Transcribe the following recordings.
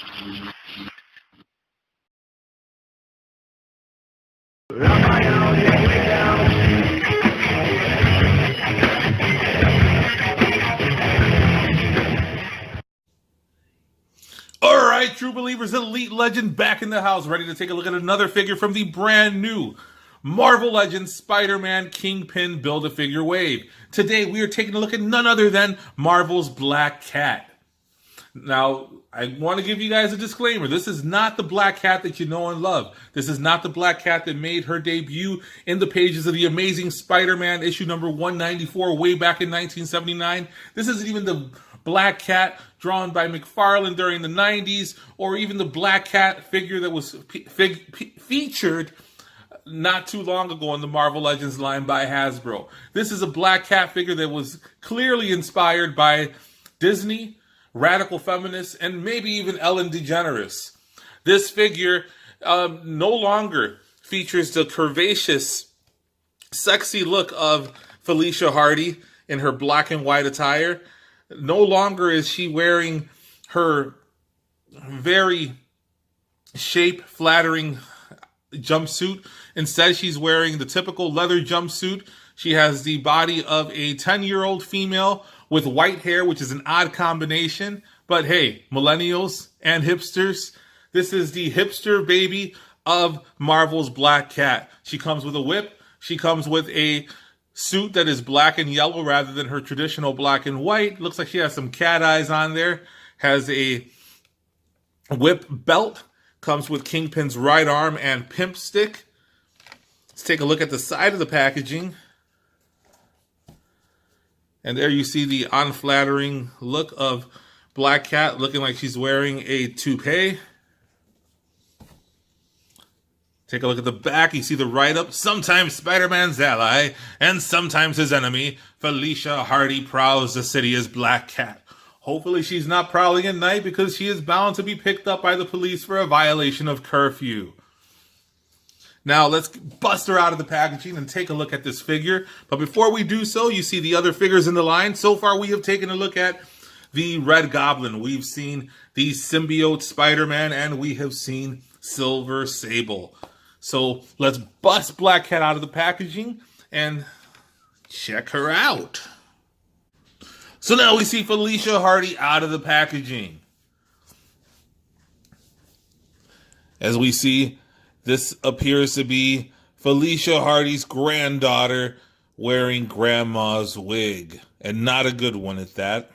All right, true believers, Elite Legend back in the house, ready to take a look at another figure from the brand new Marvel Legends Spider-Man Kingpin Build-A-Figure wave. Today, we are taking a look at none other than Marvel's Black Cat. Now, I want to give you guys a disclaimer. This is not the Black Cat that you know and love. This is not the Black Cat that made her debut in the pages of the Amazing Spider-Man issue number 194 way back in 1979. This isn't even the Black Cat drawn by McFarlane during the 90s, or even the Black Cat figure that was featured not too long ago in the Marvel Legends line by Hasbro. This is a Black Cat figure that was clearly inspired by Disney, radical feminists, and maybe even Ellen DeGeneres. This figure no longer features the curvaceous, sexy look of Felicia Hardy in her black and white attire. No longer is she wearing her very shape-flattering jumpsuit. Instead, she's wearing the typical leather jumpsuit. She has the body of a 10-year-old female with white hair, which is an odd combination. But hey, millennials and hipsters, this is the hipster baby of Marvel's Black Cat. She comes with a whip. She comes with a suit that is black and yellow rather than her traditional black and white. Looks like she has some cat eyes on there. Has a whip belt. Comes with Kingpin's right arm and pimp stick. Let's take a look at the side of the packaging. And there you see the unflattering look of Black Cat, looking like she's wearing a toupee. Take a look at the back. You see the write-up. Sometimes Spider-Man's ally and sometimes his enemy, Felicia Hardy prowls the city as Black Cat. Hopefully she's not prowling at night, because she is bound to be picked up by the police for a violation of curfew. Now let's bust her out of the packaging and take a look at this figure. But before we do so, you see the other figures in the line. So far we have taken a look at the Red Goblin. We've seen the symbiote Spider-Man, and we have seen Silver Sable. So let's bust Black Cat out of the packaging and check her out. So now we see Felicia Hardy out of the packaging. As we see, this appears to be Felicia Hardy's granddaughter wearing grandma's wig, and not a good one at that.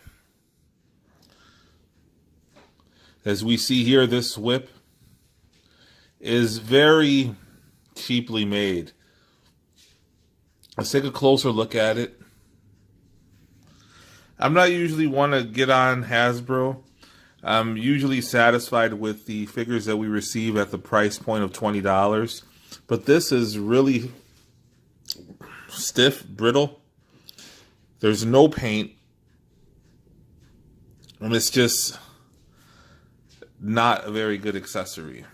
As we see here, this whip is very cheaply made. Let's take a closer look at it. I'm not usually one to get on Hasbro. I'm usually satisfied with the figures that we receive at the price point of $20. But this is really stiff, brittle. There's no paint. And it's just not a very good accessory.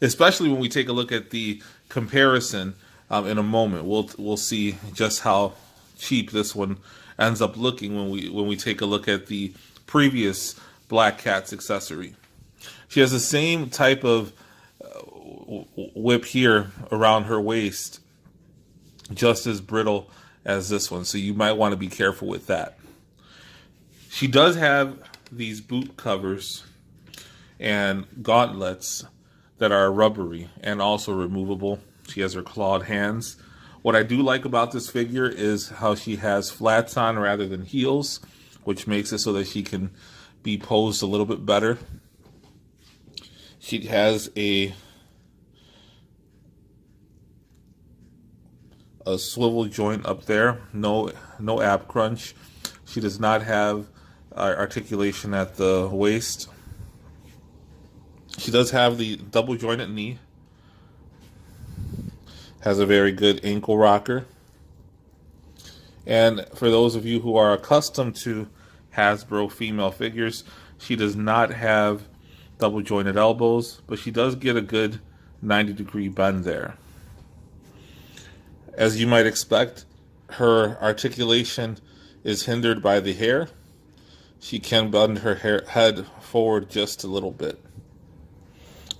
Especially when we take a look at the comparison in a moment. We'll see just how cheap this one ends up looking when we take a look at the previous Black Cat's accessory. She has the same type of whip here around her waist, just as brittle as this one, so you might want to be careful with that. She does have these boot covers and gauntlets that are rubbery and also removable. She has her clawed hands. What I do like about this figure is how she has flats on rather than heels, which makes it so that she can be posed a little bit better. She has a swivel joint up there, no ab crunch. She does not have articulation at the waist. She does have the double jointed knee. Has a very good ankle rocker. And for those of you who are accustomed to Hasbro female figures, she does not have double jointed elbows, but she does get a good 90-degree bend there. As you might expect, her articulation is hindered by the hair. she can bend her head forward just a little bit.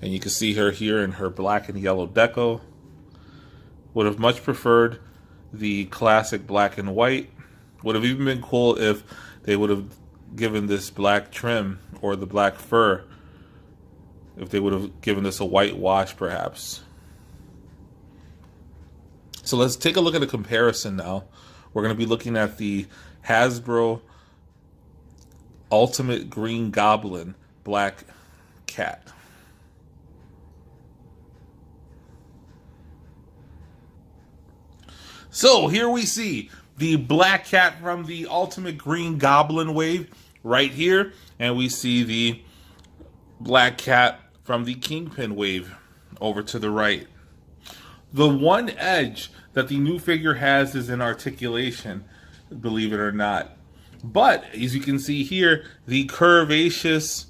And you can see her here in her black and yellow deco. Would have much preferred the classic black and white. Would have even been cool if they would have given this black trim or the black fur. If they would have given this a white wash, perhaps. So let's take a look at a comparison now. We're going to be looking at the Hasbro Ultimate Green Goblin Black Cat. So here we see the Black Cat from the Ultimate Green Goblin wave right here. And we see the Black Cat from the Kingpin wave over to the right. The one edge that the new figure has is in articulation, believe it or not. But as you can see here, the curvaceous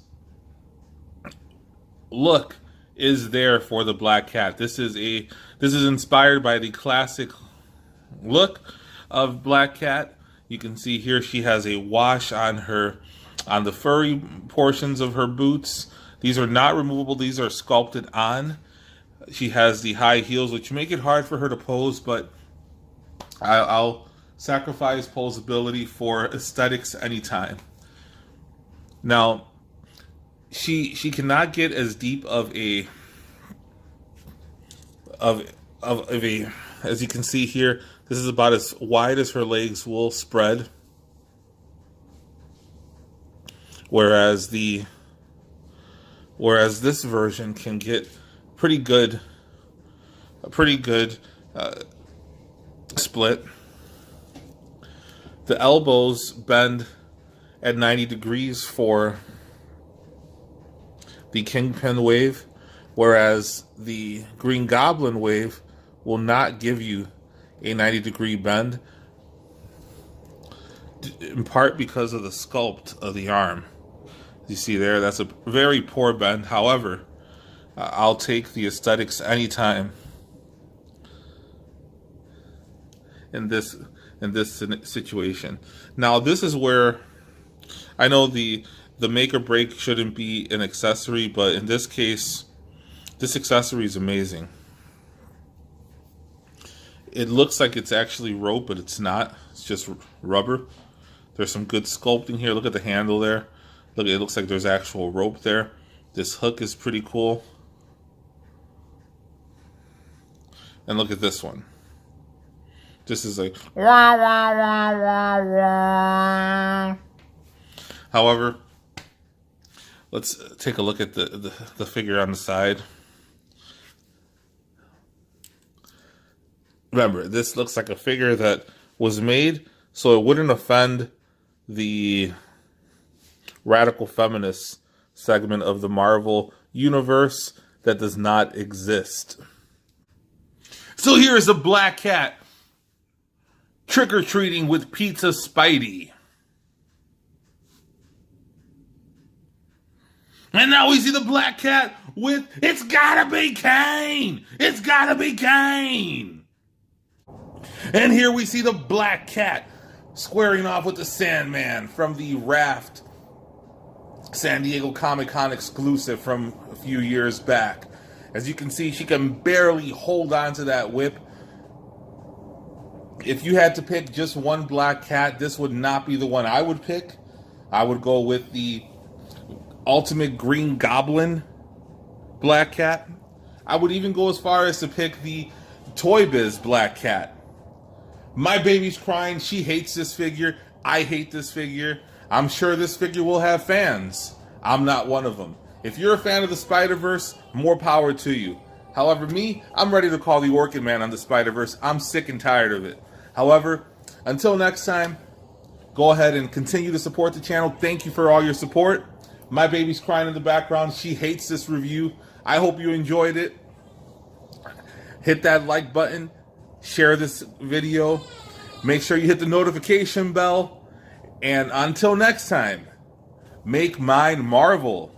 look is there for the Black Cat. This is inspired by the classic look of Black Cat. You can see here she has a wash on the furry portions of her boots. These are not removable, these are sculpted on. She has the high heels, which make it hard for her to pose, but I'll sacrifice posability for aesthetics anytime. Now, she cannot get as deep of a as you can see here. This is about as wide as her legs will spread, whereas this version can get a pretty good split. The elbows bend at 90 degrees for the Kingpin wave, whereas the Green Goblin wave will not give you a 90-degree bend, in part because of the sculpt of the arm. You see there, that's a very poor bend. However, I'll take the aesthetics anytime in this situation. Now, this is where I know the make or break shouldn't be an accessory, but in this case, this accessory is amazing. It looks like it's actually rope, but it's not. It's just rubber. There's some good sculpting here. Look at the handle there. Look, it looks like there's actual rope there. This hook is pretty cool. And look at this one. This is like wah, wah, wah, wah, wah. However, let's take a look at the figure on the side. Remember, this looks like a figure that was made so it wouldn't offend the radical feminist segment of the Marvel universe that does not exist. So here is a Black Cat trick-or-treating with Pizza Spidey. And now we see the Black Cat with It's Gotta Be Kane! It's Gotta Be Kane! And here we see the Black Cat squaring off with the Sandman from the Raft San Diego Comic-Con exclusive from a few years back. As you can see, she can barely hold on to that whip. If you had to pick just one Black Cat, this would not be the one I would pick. I would go with the Ultimate Green Goblin Black Cat. I would even go as far as to pick the Toy Biz Black Cat. My baby's crying. She hates this figure. I hate this figure. I'm sure this figure will have fans. I'm not one of them. If you're a fan of the Spider-Verse, more power to you. However, me, I'm ready to call the Orchid Man on the Spider-Verse. I'm sick and tired of it. However, until next time, go ahead and continue to support the channel. Thank you for all your support. My baby's crying in the background. She hates this review. I hope you enjoyed it. Hit that like button. Share this video. Make sure you hit the notification bell. And until next time, make mine Marvel.